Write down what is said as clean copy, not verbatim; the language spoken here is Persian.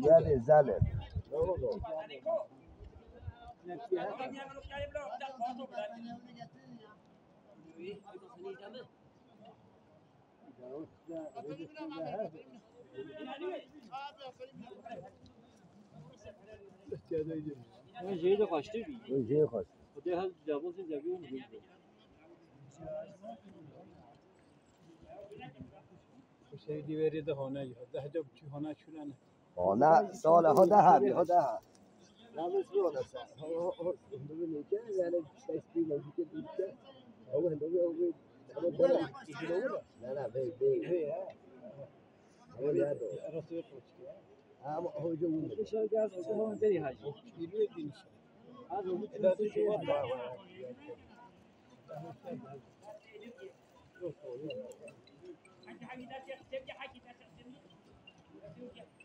يعني زلل جيده قاشتي بي وجهي خوش وده هل جابوس جابيون بي سيدي وريد هنا ده جاب هنا شو لنا هنا سال هذا لا بس بيونا سال هو هندوبي كده يعني تشتري موجود كده هو هندوبي لا بي هو يادو رصيق هو جو شو جاب هو تري حاجه يلوي دين هذا هو لا تشوف حاجه حاجه